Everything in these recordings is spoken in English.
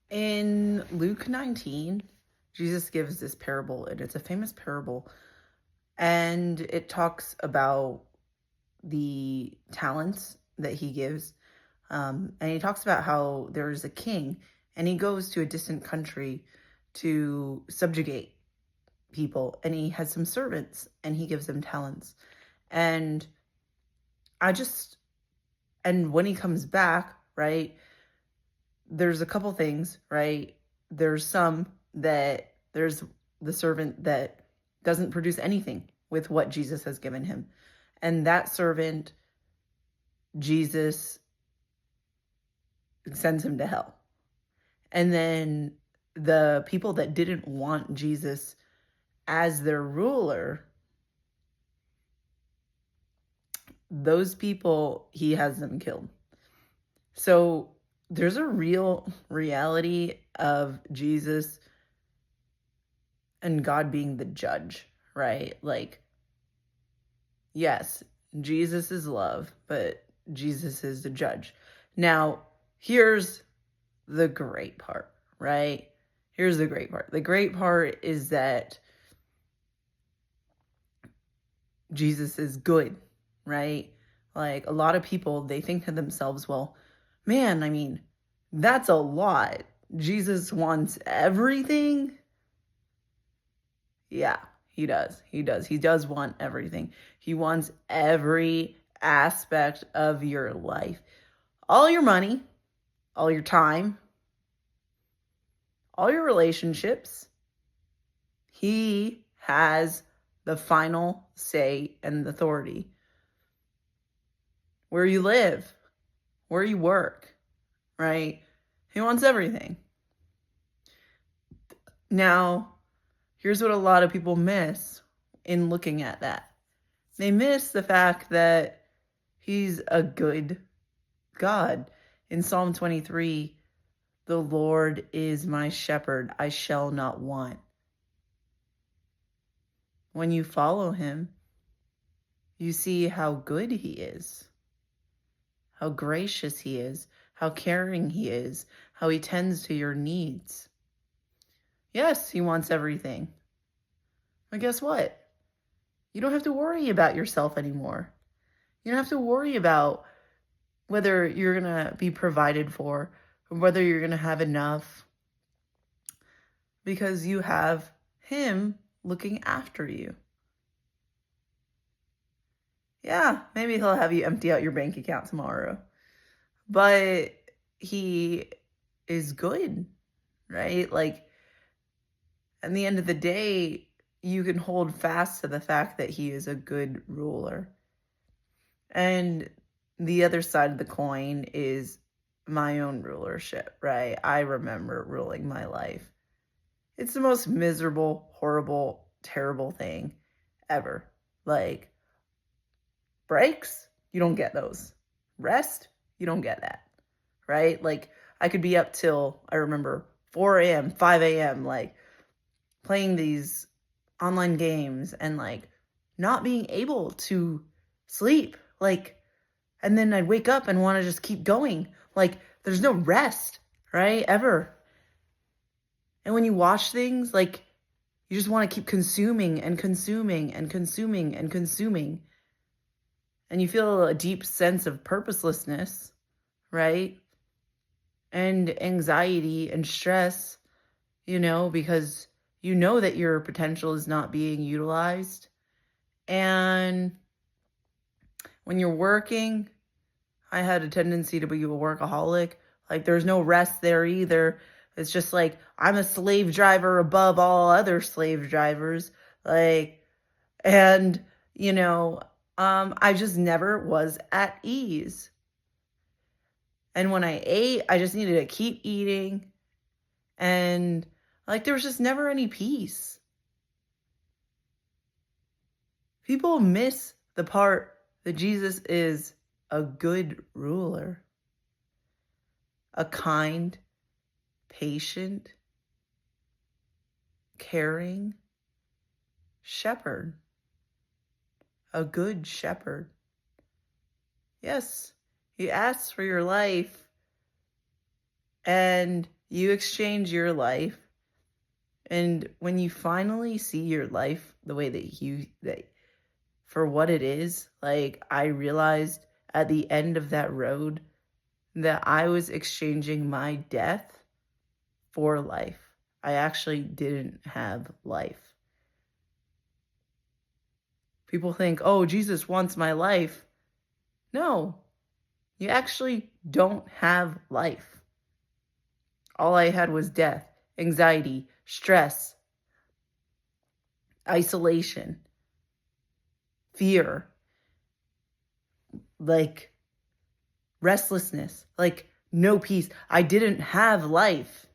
In Luke 19, Jesus gives this parable, and it's a famous parable, and it talks about the talents that he gives. And he talks about how there's a king, and he goes to a distant country to subjugate people, and he has some servants, and he gives them talents. And I just, and when he comes back, right, there's a couple things, right? There's the servant that doesn't produce anything with what Jesus has given him. And that servant, Jesus sends him to hell. And then the people that didn't want Jesus as their ruler, those people, he has them killed. So there's a real reality of Jesus and God being the judge, right? Like, yes, Jesus is love, but Jesus is the judge. Now, here's the great part, right? Here's the great part. The great part is that Jesus is good, right? Like, a lot of people, they think to themselves, well, man, I mean, that's a lot. Jesus wants everything. Yeah, he does. He does. He does want everything. He wants every aspect of your life. All your money, all your time, all your relationships. He has the final say and authority. Where you live, where you work, right? He wants everything. Now, here's what a lot of people miss in looking at that. They miss the fact that he's a good God. In Psalm 23, the Lord is my shepherd, I shall not want. When you follow him, you see how good he is, how gracious he is, how caring he is, how he tends to your needs. Yes, he wants everything. But guess what? You don't have to worry about yourself anymore. You don't have to worry about whether you're going to be provided for or whether you're going to have enough, because you have him looking after you. Yeah, maybe he'll have you empty out your bank account tomorrow, but he is good, right? Like, at the end of the day, you can hold fast to the fact that he is a good ruler. And the other side of the coin is my own rulership, right? I remember ruling my life. It's the most miserable, horrible, terrible thing ever. Like, breaks, you don't get those. Rest, you don't get that, right? Like, I could be up till, I remember, 4 a.m., 5 a.m., like, playing these online games and, like, not being able to sleep. Like, and then I'd wake up and want to just keep going. Like, there's no rest, right? Ever. And when you watch things, like, you just want to keep consuming and consuming and consuming and consuming. And you feel a deep sense of purposelessness, right? And anxiety and stress, because you know that your potential is not being utilized. And when you're working, I had a tendency to be a workaholic. Like, there's no rest there either. It's just like, I'm a slave driver above all other slave drivers. Like, and, I just never was at ease. And when I ate, I just needed to keep eating. And, like, there was just never any peace. People miss the part that Jesus is a good ruler, a kind, patient, caring shepherd, a good shepherd. Yes, he asks for your life, and You exchange your life, and when you finally see your life the way that for what it is, like, I realized at the end of that road that I was exchanging my death for life. I actually didn't have life. People think, "Oh, Jesus wants my life." No, you actually don't have life. All I had was death, anxiety, stress, isolation, fear, like restlessness, like no peace. I didn't have life.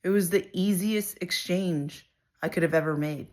It was the easiest exchange I could have ever made.